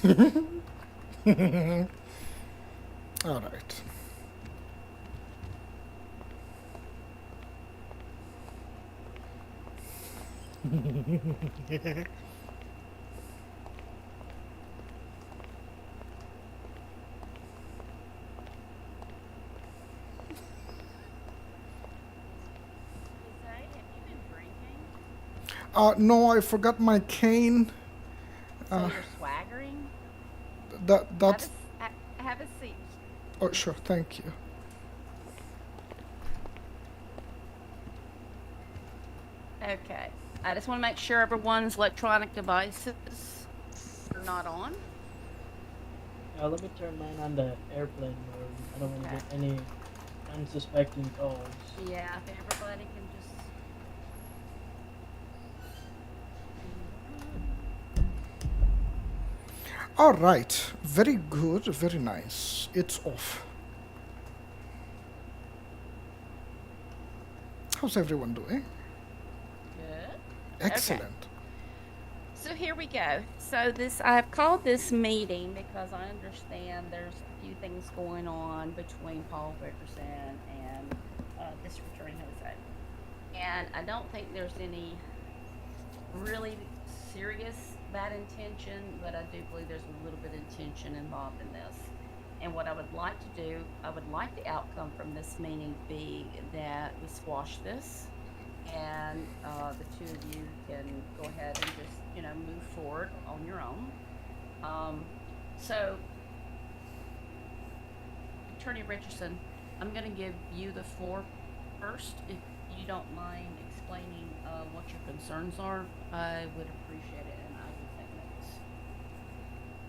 All right. Jose, have you been drinking? No, I forgot my cane. So Uh, you're swaggering? that's. Have a seat. Oh, sure. Thank you. Okay. I just want to make sure everyone's electronic devices are not on. Let me turn mine on the airplane mode. I don't want to Okay. get any unsuspecting calls. Yeah, if everybody can just. All right. Very good. Very nice. It's off. How's everyone doing? Good. Okay. Excellent. So here we go. So this I've called this meeting because I understand there's a few things going on between Paul Richardson and District Attorney Jose. And I don't think there's any really serious bad intention, but I do believe there's a little bit of intention involved in this. And what I would like to do, I would like the outcome from this meeting be that we squash this and the two of you can go ahead and just, move forward on your own. Um, so, Attorney Richardson, I'm going to give you the floor first. If you don't mind explaining what your concerns are, I would appreciate it, and I will take notes.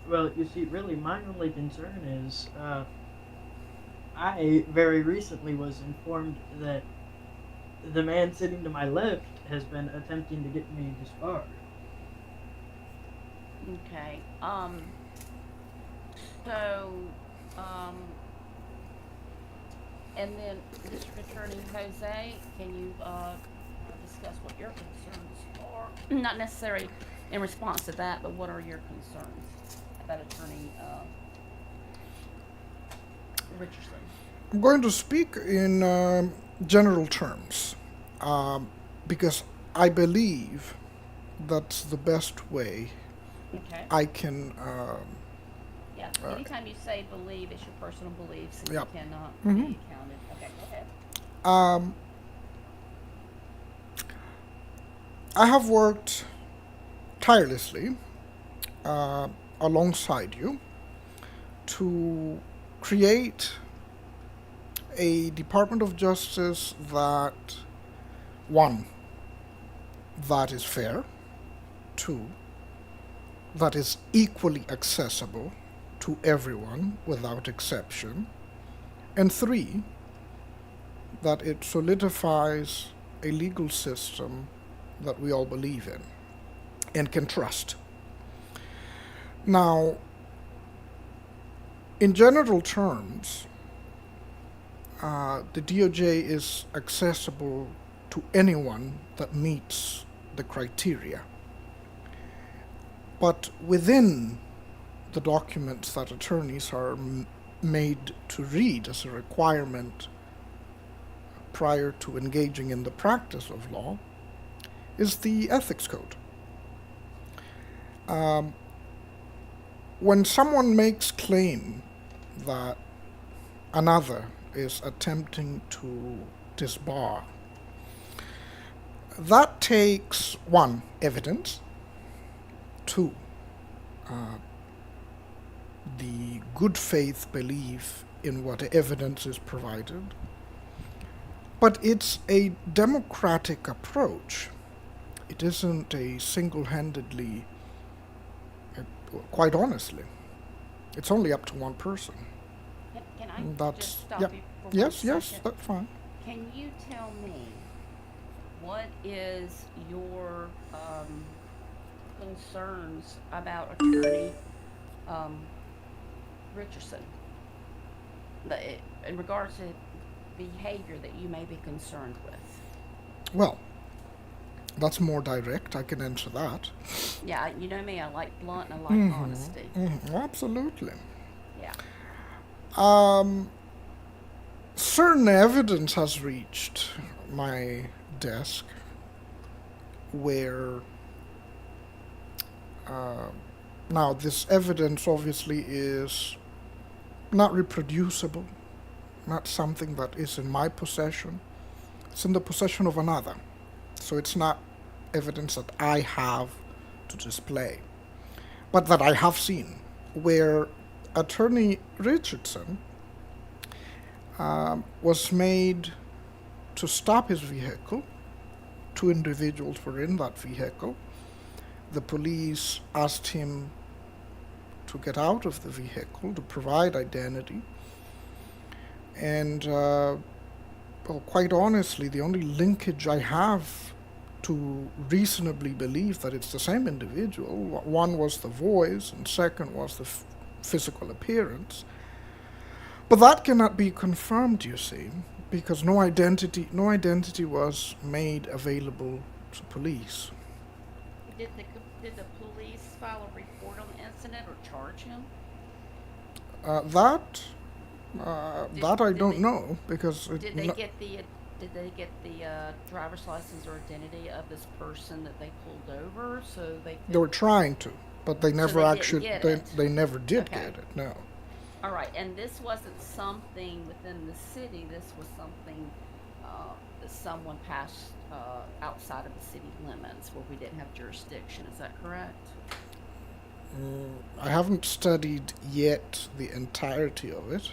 Well, you see, really, my only concern is I very recently was informed that the man sitting to my left has been attempting to get me disbarred. Okay. So, um, and then District Attorney Jose, can you discuss what your concerns are? Not necessarily in response to that, but what are your concerns about Attorney Richardson? I'm going to speak in general terms because I believe that's the best way Okay. I can. Yeah. Anytime you say believe, it's your personal beliefs and you Yeah. cannot Hmm. be counted. Okay, go ahead. Um, I have worked tirelessly uh, alongside you to create a Department of Justice that, one, that is fair, two, that is equally accessible to everyone without exception, and three, that it solidifies a legal system that we all believe in and can trust. Now, in general terms, the DOJ is accessible to anyone that meets the criteria. But within the documents that attorneys are made to read as a requirement prior to engaging in the practice of law is the ethics code. Um, when someone makes claim that another is attempting to disbar, that takes one, evidence, two, uh, the good faith belief in what evidence is provided, but it's a democratic approach. It isn't a single handedly, uh, quite honestly, it's only up to one person. Can I just That's, yeah, stop you for one yes, yes, second? that's fine. Can you tell me what is your concerns about Attorney um, Richardson in regards to behavior that you may be concerned with? Well, That's more direct. I can answer that. Yeah, you know me, I like blunt and I like honesty. Absolutely. Yeah. Um, Certain evidence has reached my desk where uh, now this evidence obviously is not reproducible, not something that is in my possession. It's in the possession of another. So it's not evidence that I have to display, but that I have seen, where Attorney Richardson was made to stop his vehicle. Two individuals were in that vehicle. The police asked him to get out of the vehicle to provide identity. And, well, quite honestly, the only linkage I have to reasonably believe that it's the same individual, one was the voice, and second was the physical appearance. But that cannot be confirmed, you see, because no identity was made available to police. Did the police file a report on the incident or charge him? Uh, that Did that I did don't they know because did they get the driver's license or identity of this person that they pulled over so they they were could trying to, but they so never they didn't actually get they, it? they never did Okay. get it. No. All right, and this wasn't something within the city. This was something that someone passed outside of the city limits where we didn't have jurisdiction. Is that correct? I haven't studied yet the entirety of it.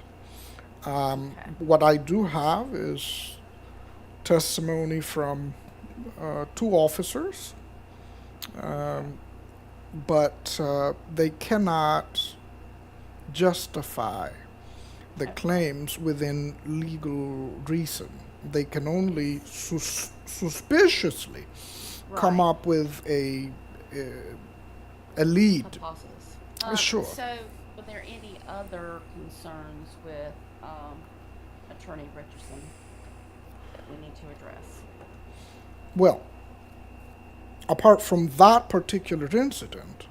Okay. What I do have is testimony from two officers, Okay. but they cannot justify the Okay. claims within legal reason. They can only suspiciously come Right. up with a lead. Hypothesis. Sure. So, were there any other concerns with Attorney Richardson that we need to address? Well, apart from that particular incident,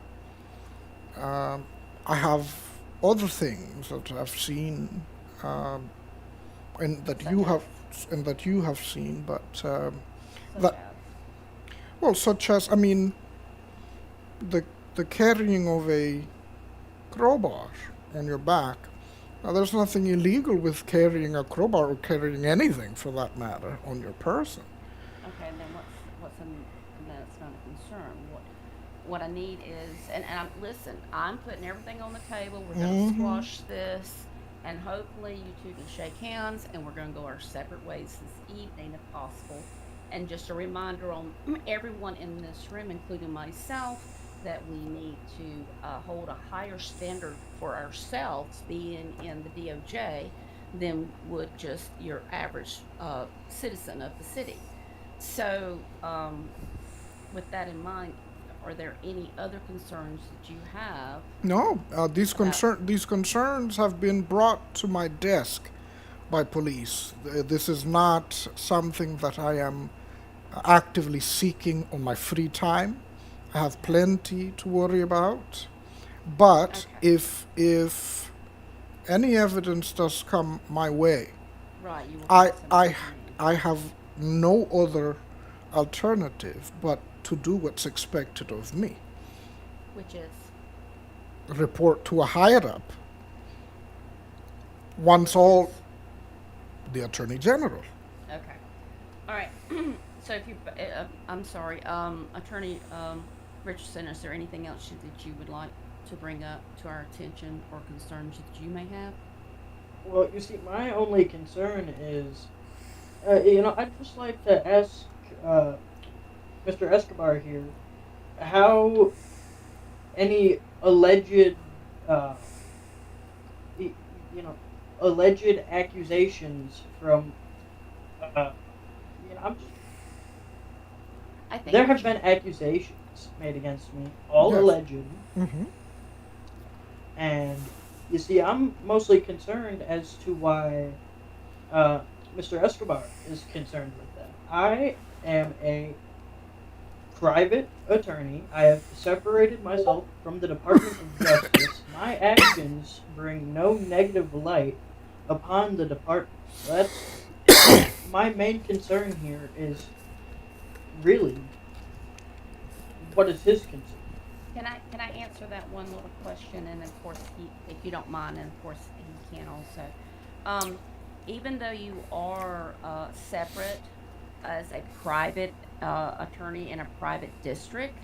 I have other things that I've seen, um, and that Such you as? have seen, but Such that as? well, such as, I mean, the the carrying of a crowbar on your back. Now, there's nothing illegal with carrying a crowbar or carrying anything for that matter on your person. Okay, and then what's an and that's not a concern. What I need is, and listen, I'm putting everything on the table. We're gonna Hmm. squash this, and hopefully you two can shake hands, and we're gonna go our separate ways this evening if possible. And just a reminder on everyone in this room, including myself, that we need to hold a higher standard for ourselves being in the DOJ than would just your average citizen of the city. So, with that in mind, are there any other concerns that you have No, about? these concerns have been brought to my desk by police. This is not something that I am actively seeking on my free time. I have Okay, plenty to worry about. But okay, if any evidence does come my way, right. You will I pass them on I to me, I have no other alternative but to do what's expected of me. which is Report to a higher up. Once which all is the Attorney General. okay. All right. So if you, I'm sorry, Attorney Richardson, is there anything else that you would like to bring up to our attention or concerns that you may have? Well, you see, my only concern is, I'd just like to ask uh, Mr. Escobar here how any alleged, uh, y- you know, alleged accusations from, uh, I'm just I think there have what you, been accusations made against me, all Yes. alleged, Hmm. and you see, I'm mostly concerned as to why Mr. Escobar is concerned with them. I am a private attorney. I have separated myself from the Department of Justice. My actions bring no negative light upon the department. So that's my main concern here is really what is his concern? Can I answer that one little question? And of course, if you don't mind, and of course he can also. Um, Even though you are separate as a private attorney in a private district,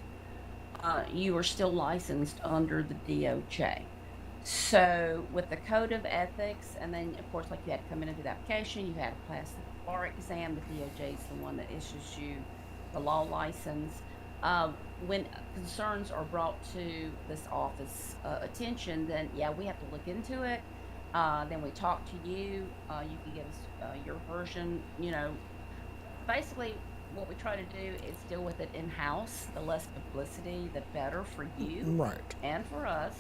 you are still licensed under the DOJ. So with the code of ethics, and then of course, like you had to come in and do the application, you had to pass the bar exam. The DOJ is the one that issues you the law license. When concerns are brought to this office attention, then yeah, we have to look into it. Then we talk to you. You can give us your version. Basically, what we try to do is deal with it in house. The less publicity, the better for you Right. and for us.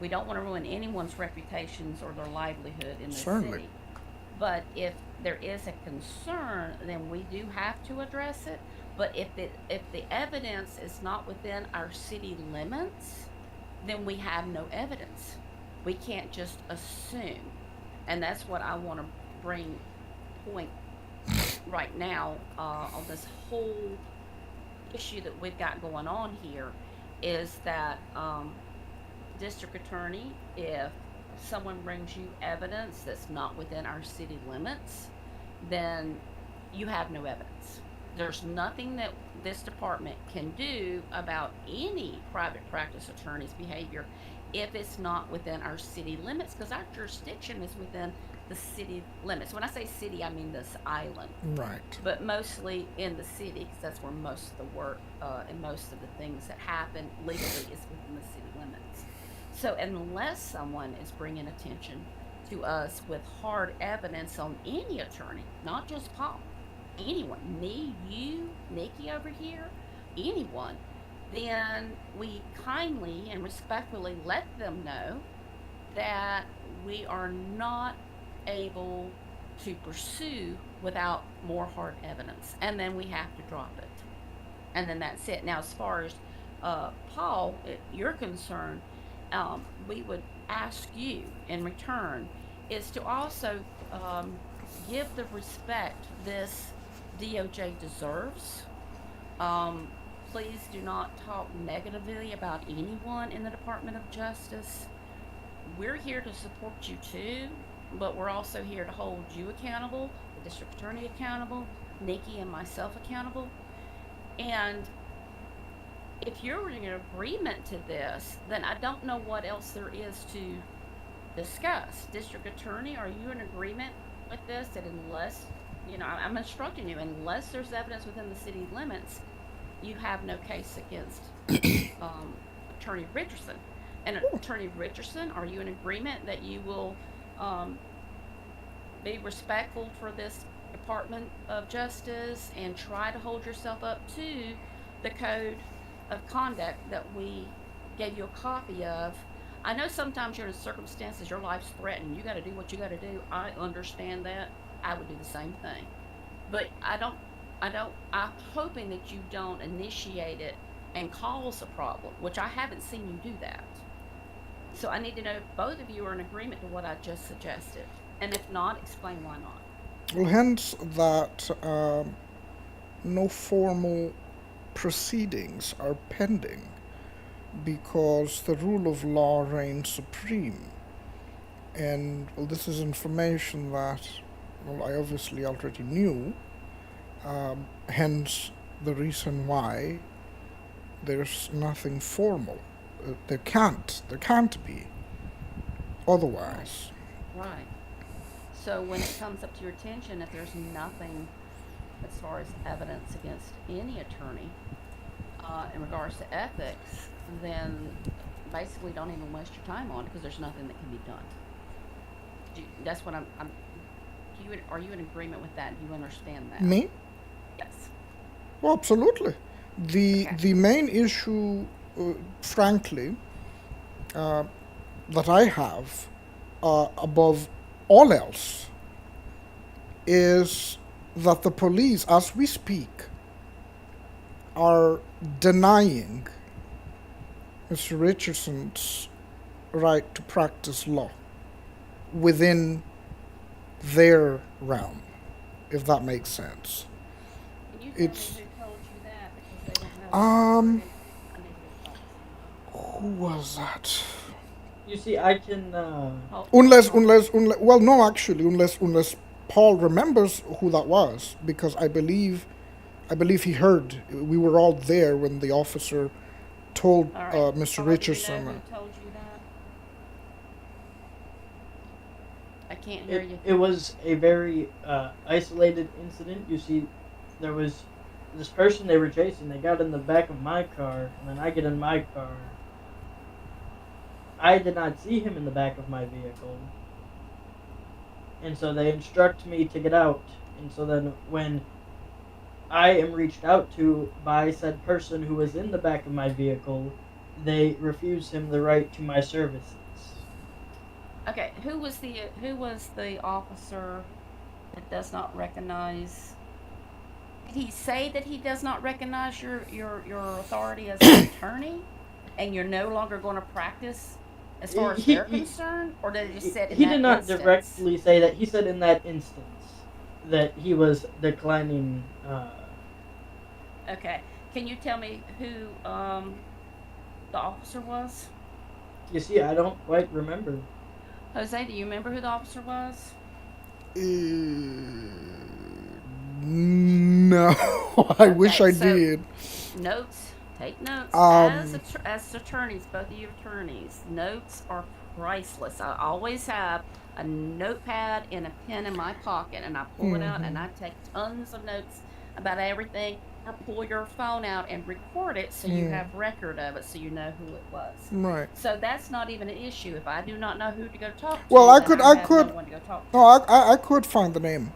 We don't want to ruin anyone's reputations or their livelihood in this Certainly. city. But if there is a concern, then we do have to address it. But if the evidence is not within our city limits, then we have no evidence. We can't just assume. And that's what I want to bring point right now on this whole issue that we've got going on here is that district attorney, if someone brings you evidence that's not within our city limits, then you have no evidence. There's nothing that this department can do about any private practice attorney's behavior if it's not within our city limits, because our jurisdiction is within the city limits. When I say city, I mean this island, Right. but mostly in the city, because that's where most of the work and most of the things that happen legally is within the city limits. So unless someone is bringing attention to us with hard evidence on any attorney, not just Paul, anyone, me, you, Nikki over here, anyone, then we kindly and respectfully let them know that we are not able to pursue without more hard evidence. And then we have to drop it. And then that's it. Now, as far as Paul, you're concerned, we would ask you in return is to also give the respect this DOJ deserves. Um, Please do not talk negatively about anyone in the Department of Justice. We're here to support you too, but we're also here to hold you accountable, the district attorney accountable, Nikki and myself accountable. And if you're in agreement to this, then I don't know what else there is to discuss. District attorney, are you in agreement with this? That unless, I'm instructing you, unless there's evidence within the city limits, you have no case against um, Attorney Richardson. And Attorney Richardson, are you in agreement that you will um, be respectful for this Department of Justice and try to hold yourself up to the code of conduct that we gave you a copy of? I know sometimes you're in circumstances, your life's threatened. You got to do what you got to do. I understand that. I would do the same thing. But I'm hoping that you don't initiate it and cause a problem, which I haven't seen you do that. So I need to know if both of you are in agreement to what I just suggested. And if not, explain why not. Well, hence that no formal proceedings are pending because the rule of law reigns supreme. And well, this is information that, well, I obviously already knew, hence the reason why there's nothing formal. There can't be Right, otherwise. right. So when it comes up to your attention, if there's nothing as far as evidence against any attorney in regards to ethics, then basically don't even waste your time on it because there's nothing that can be done. That's what I'm. Are you in agreement with that? Do you understand that? Me? Yes. Well, absolutely. The Okay. the main issue, frankly, uh, that I have above all else is that the police, as we speak, are denying Mr. Richardson's right to practice law within their realm, if that makes sense. Can you tell me It's who told you that? Because they don't know that you're um in a negative thought who was that? You see, I can. Well, no, actually, unless Paul remembers who that was, because I believe he heard. We were all there when the officer told All right. Mr. Paul, do you know Richardson. who told you that? I can't hear you. It was a very isolated incident. You see, there was this person they were chasing. They got in the back of my car, and then I get in my car. I did not see him in the back of my vehicle, and so they instruct me to get out. And so then when I am reached out to by said person who was in the back of my vehicle, they refuse him the right to my services. Okay, who was the officer that does not recognize? Did he say that he does not recognize your authority as an attorney, and you're no longer going to practice as far as He, they're he, concerned, or did he just said in he did that not instance? directly say that. He said in that instance that he was declining. Okay, can you tell me who the officer was? You see, I don't quite remember. Jose, do you remember who the officer was? No, I wish Okay, I so did. notes, take notes. As Um, as attorneys, both of you attorneys, notes are priceless. I always have a notepad and a pen in my pocket, and I pull it out and I take tons of notes about everything. Or pull your phone out and record it so you have record of it, so you know who it was. right. So that's not even an issue. If I do not know who to go talk Well, to, then I I have no could. one to go talk No, to. I could find the name.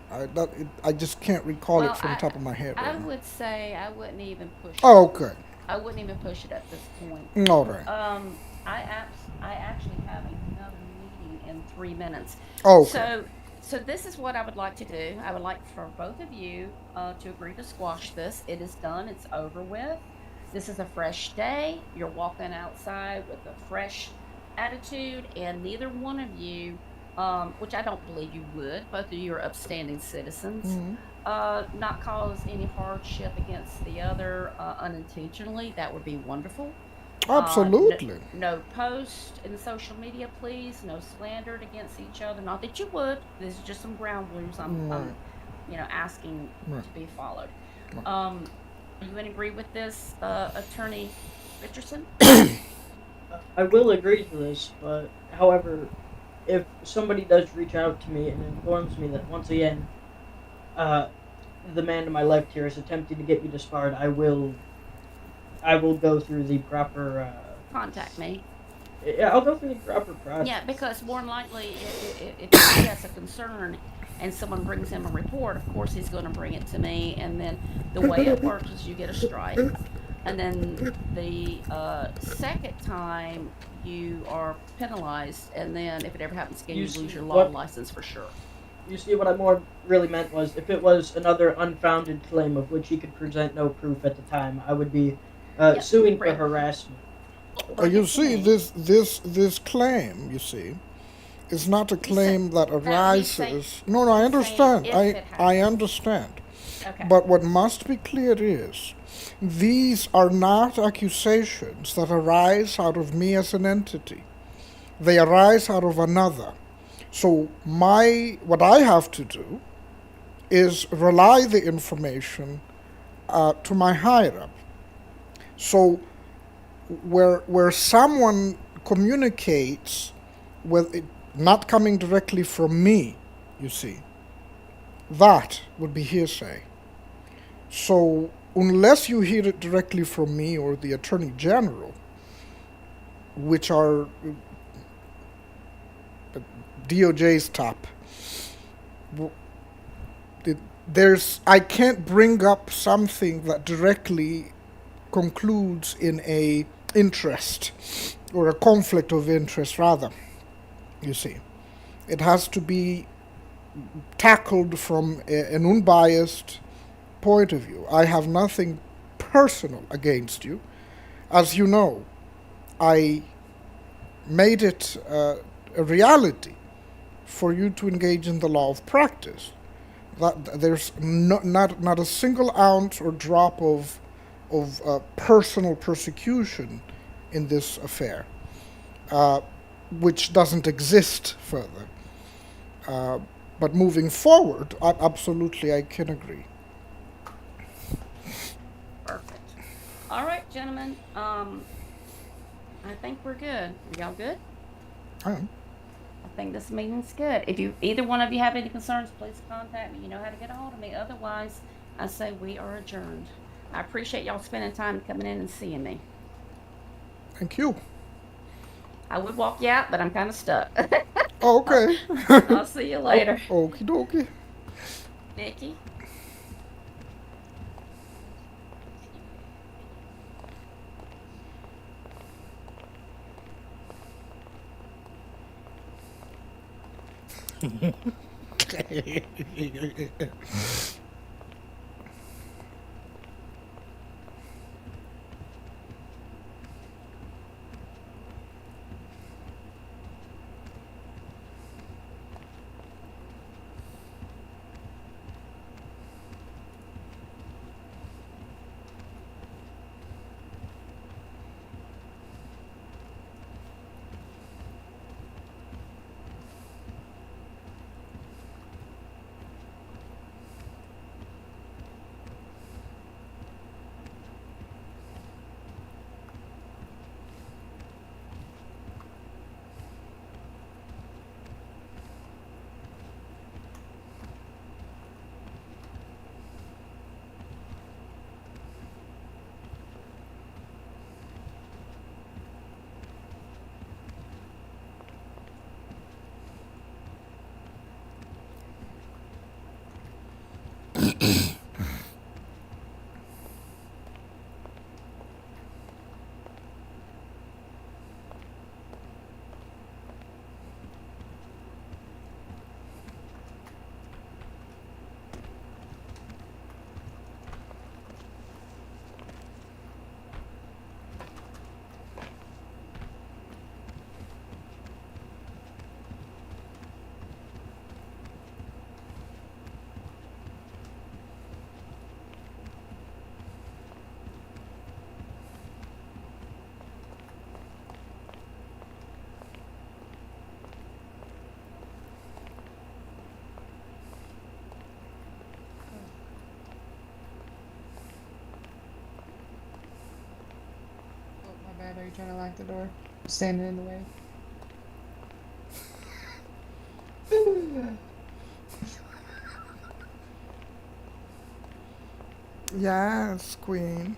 I just can't recall it Well, from the top of my head I right now. would say I wouldn't even push it. Oh, okay. I wouldn't even push it at this point. All right. I actually have another meeting in 3 minutes. Okay. So this is what I would like to do. I would like for both of you to agree to squash this. It is done. It's over with. This is a fresh day. You're walking outside with a fresh attitude, and neither one of you, which I don't believe you would, both of you are upstanding citizens, not cause any hardship against the other unintentionally. That would be wonderful. No, Absolutely. no post in social media, please. No slandered against each other. Not that you would. This is just some ground rules. Right. Asking Right. to be followed. Right. Are you in agree with this, Attorney Richardson? I will agree to this, but however, if somebody does reach out to me and informs me that once again, uh, the man to my left here is attempting to get me disbarred, I will go through the proper. Contact me. Yeah, I'll go through the proper process. Yeah, because more than likely, if he has a concern and someone brings him a report, of course he's going to bring it to me. And then the way it works is you get a strike. And then the second time you are penalized. And then if it ever happens again, you lose your law license for sure. You see, what I more really meant was if it was another unfounded claim of which he could present no proof at the time, I would be suing for Right. harassment. Bring You it to see, me. this claim, you see, is not a He's saying, claim that no, he's saying, arises. No, no, I he's saying understand. if it I happens. understand. Okay. But what must be clear is, these are not accusations that arise out of me as an entity. They arise out of another. So what I have to do is rely the information to my higher up. So where someone communicates with it not coming directly from me, you see, that would be hearsay. So unless you hear it directly from me or the Attorney General, which are DOJ's top, I can't bring up something that directly concludes in a interest or a conflict of interest rather, you see. It has to be tackled from an unbiased point of view. I have nothing personal against you. As you know, I made it a reality for you to engage in the law of practice. That there's not a single ounce or drop of personal persecution in this affair, uh, which doesn't exist further. Uh, but moving forward, absolutely I can agree. Perfect. All right, gentlemen. I think we're good. Are y'all good? Uh, I think this meeting's good. If you either one of you have any concerns, please contact me. You know how to get a hold of me. Otherwise, I say we are adjourned. I appreciate y'all spending time coming in and seeing me. Thank you. I would walk you out, but I'm kind of stuck. Oh, okay. I'll see you later. Okie dokie. Nikki? Oh, my bad. Are you trying to lock the door? Standing in the way. Yes, queen.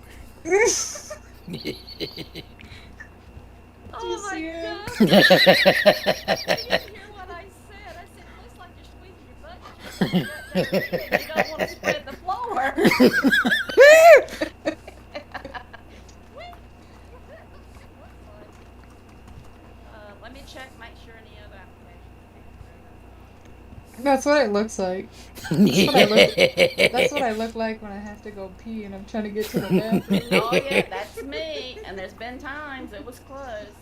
Oh my see him? God. You didn't hear what I said. I said, it looks like you're squeezing your butt. You're trying to get that down. You don't want to spread the floor. Let me check, make sure any other applications came through. That's what it looks like. That's what I look like when I have to go pee and I'm trying to get to the bathroom. Oh yeah, that's me. And there's been times it was close.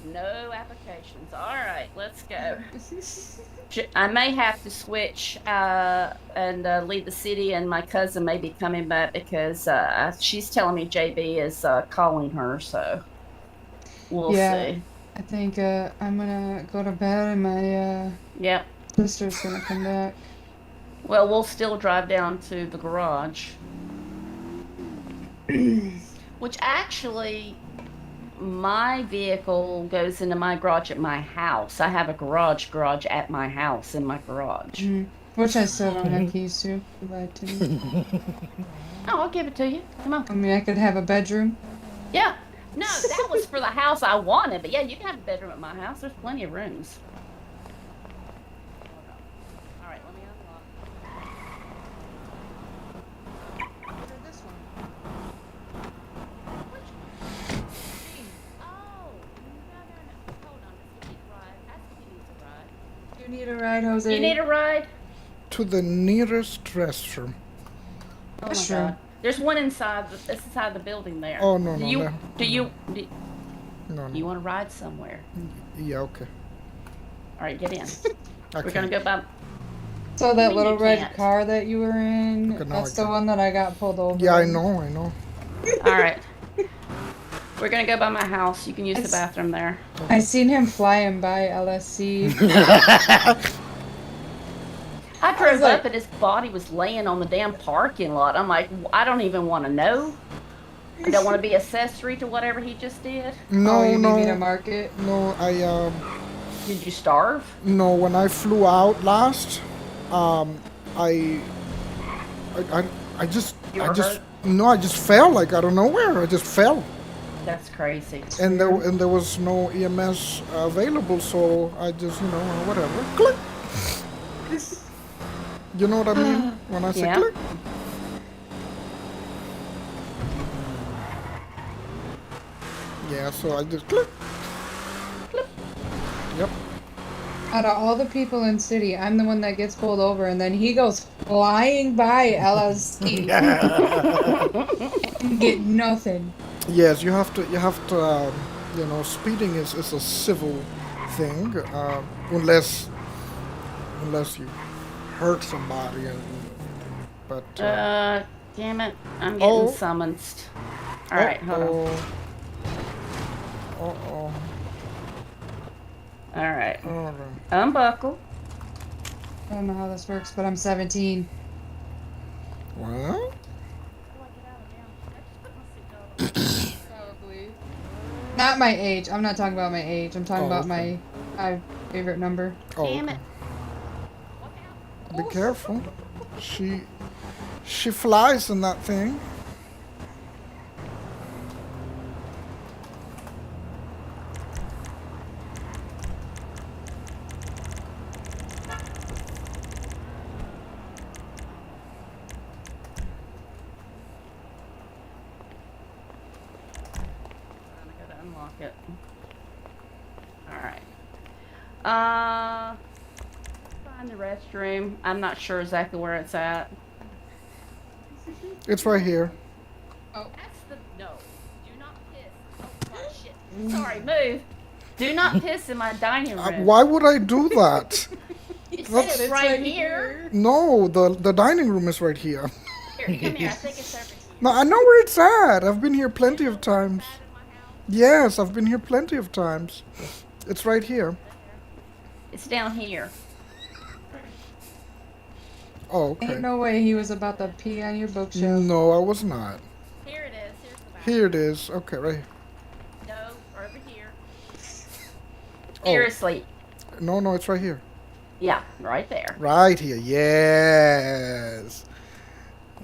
No applications. All right, let's go. I may have to switch and leave the city, and my cousin may be coming back because she's telling me JB is calling her. So we'll Yeah. see. I think I'm gonna go to bed and my Yep. sister's gonna come back. Well, we'll still drive down to the garage. Which actually, my vehicle goes into my garage at my house. I have a garage at my house in my garage. Which I still don't have keys to. Provide to me. Oh, I'll give it to you. Come on. I mean, I could have a bedroom. Yeah. No, that was for the house I wanted. But yeah, you can have a bedroom at my house. There's plenty of rooms. All right, let me unlock. This one. Which one? Oh, no. Hold on. Does he need a ride? Ask if he needs a ride. You need a ride, Jose? You need a ride? To the nearest restroom. Oh my Restroom. God. There's one inside the building there. Oh, no, Do no, you no. do you do No, you no. want to ride somewhere? Yeah, okay. All right, get in. I We're gonna can't. go by. So What do you that mean little you red can't? car that you were in, Okay, now I that's the can. one that I got pulled over Yeah, I in. know, I know. All right. We're gonna go by my house. You can use the It's- bathroom there. I seen him flying by LSC. I I was drove like, up and his body was laying on the damn parking lot. I'm like, I don't even want to know. I don't want to be accessory to whatever he just did. oh, No, you beat me to no, market. no. Did you starve? No. When I flew out last, um, I, I, I, You were hurt? no, I just fell like out of nowhere. I just fell, That's crazy. and Weird. there was no EMS available, so I just, whatever, click. You know what I mean when I say Yeah. click? Yeah, so I just click. Yep. Out of all the people in city, I'm the one that gets pulled over, and then he goes flying by LSC and get nothing. Yes, speeding is a civil thing, unless you hurt somebody, but Damn it. I'm getting Oh. summoned. All right, hold on. Uh-oh. All right. All right. Unbuckle. I don't know how this works, but I'm 17. Well, Probably. Not my age. I'm not talking about my age. I'm talking Oh, about okay. my favorite number. Damn okay. it. Be careful. She flies in that thing. I gotta unlock it. All right. Find the restroom. I'm not sure exactly where it's at. It's right here. That's the no. Do not piss. Oh fuck, shit. Sorry, move. Do not piss in my dining room. Why would I do that? It That's- says right here. No, the dining room is right here. Here, come here. I think it's over here. No, I know where it's at. I've been here plenty of times. Bad in my house. Yes, I've been here plenty of times. It's right here. It's down here. Oh, okay. Ain't no way he was about to pee on your bookshelf. No, I was not. Here it is. Here's the back. Here it is. Okay, right here. No, over here. Oh. Seriously. No, it's right here. Yeah, right there. Right here. Yes.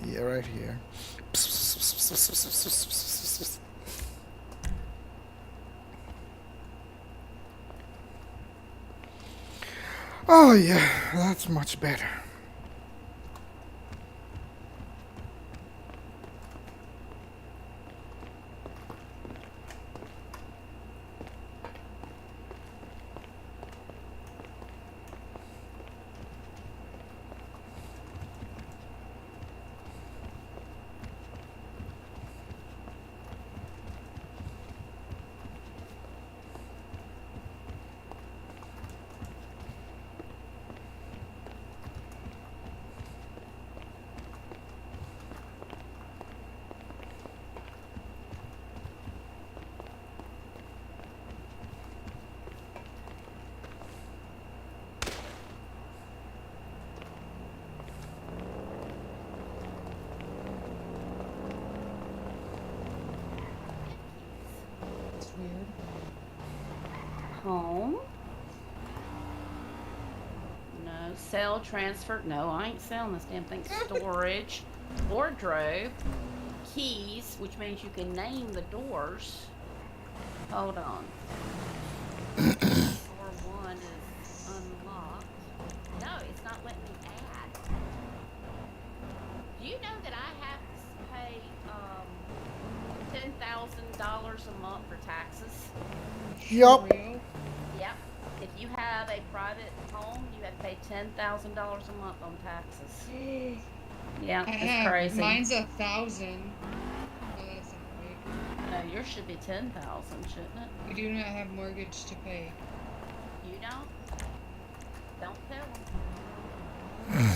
Yeah, right here. Oh, yeah. That's much better. It's weird. Home. No. Sell, transfer. No, I ain't selling this damn thing. Storage. Wardrobe. Keys, which means you can name the doors. Hold on. Door 1 is unlocked. No, it's not letting me add. Do you know that I have to pay $10,000 a month for taxes? Yup. Real? Yep. If you have a private home, you have to pay $10,000 a month on taxes. Yeah, I it's have crazy. mine's 1,000. Oh, that's not right. No, yours should be 10,000, shouldn't it? We do not have mortgage to pay. You don't? Don't tell them.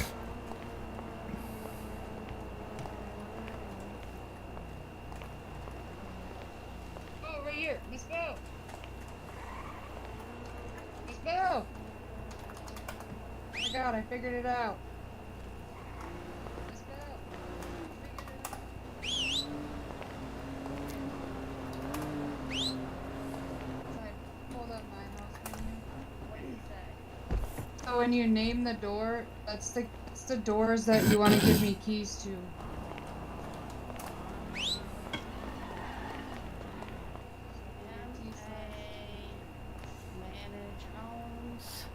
Oh, right here, Miss Bell. Miss Bell. Oh my God, I figured it out. Miss Bell, I figured it out. So I pulled up my house menu. What did you say? So when you name the door, that's the doors that you want to give me keys to. So your key Manage homes.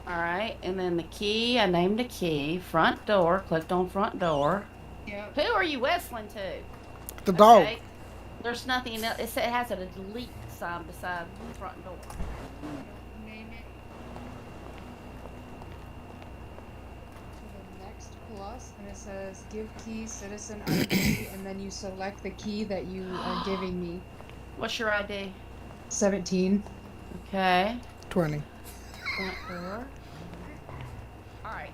All right, and then the key. I named a key. Front door. Clicked on front door. Yep. Who are you whistling to? The dog. Okay. There's nothing else. It has a delete sign beside the front door. Name it to the next plus, and it says give key citizen ID, and then you select the key that you are giving me. What's your ID? 17. Okay. 20. Front door. All right.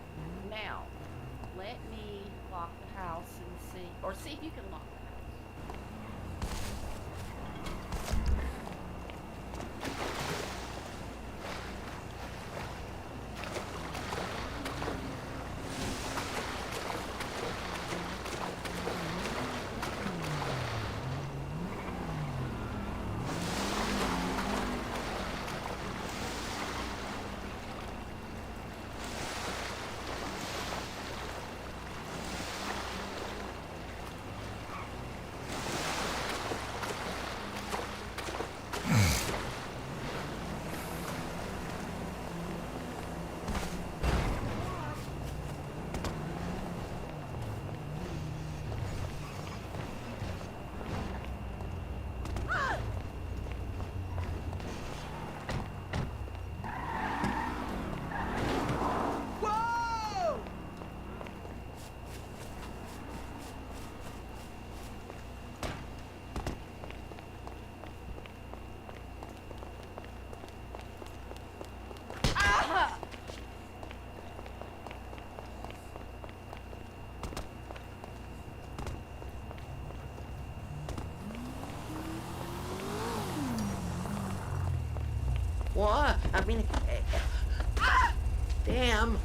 Now, let me lock the house and see, or see if you can lock the house. What? I mean, damn.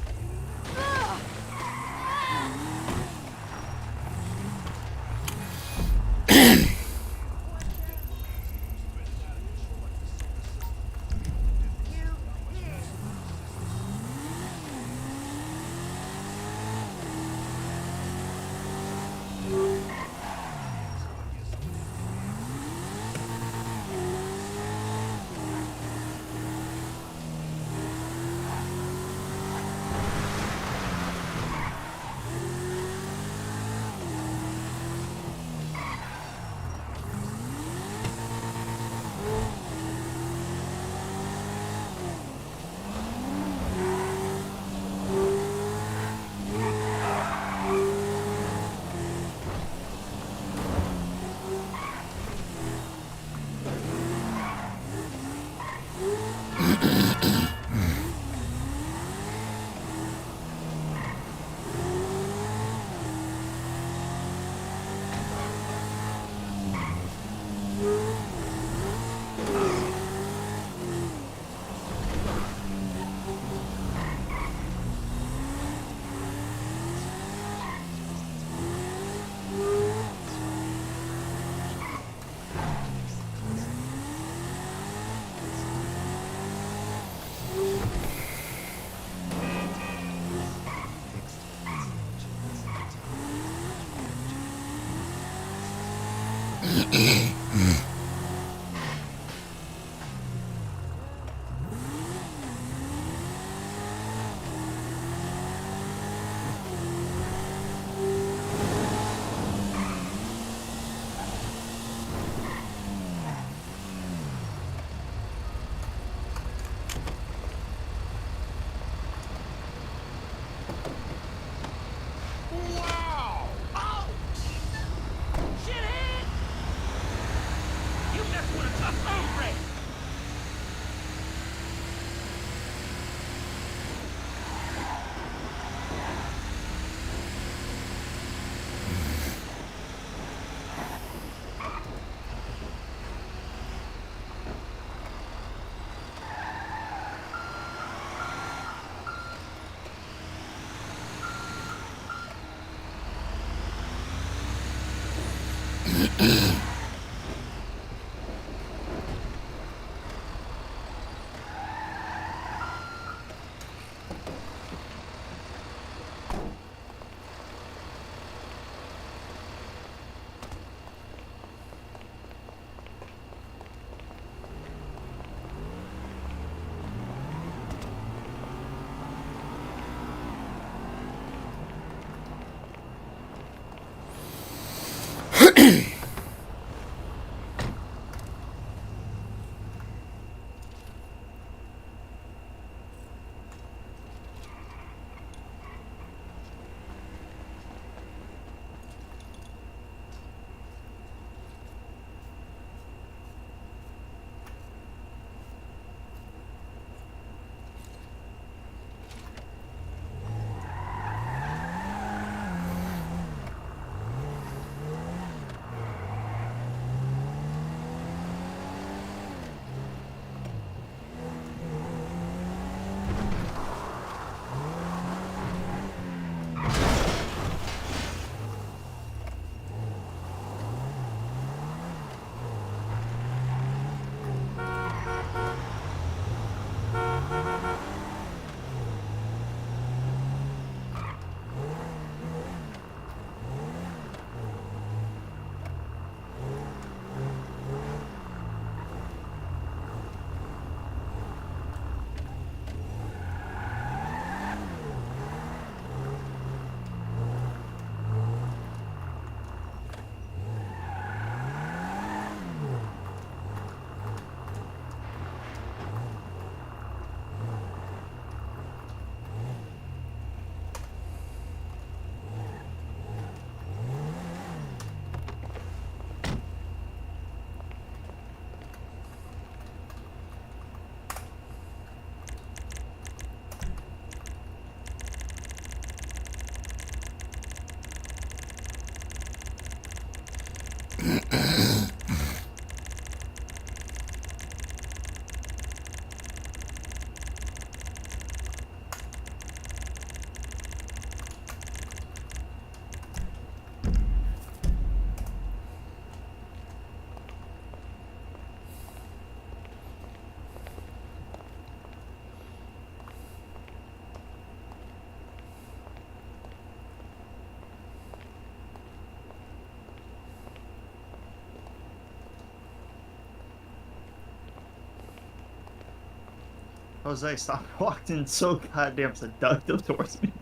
Jose, stop walking so goddamn seductive towards me.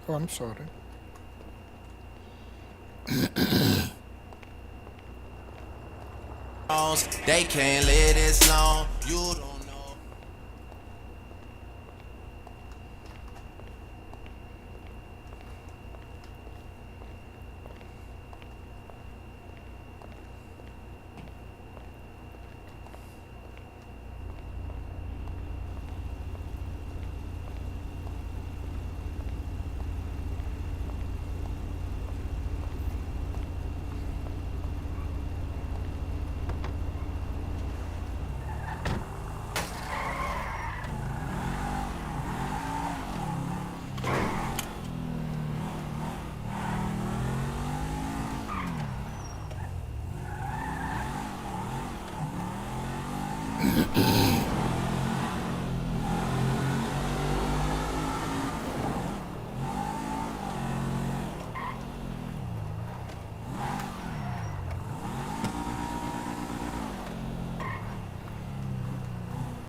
Oh, I'm sorry. They can't live this long. You don't know.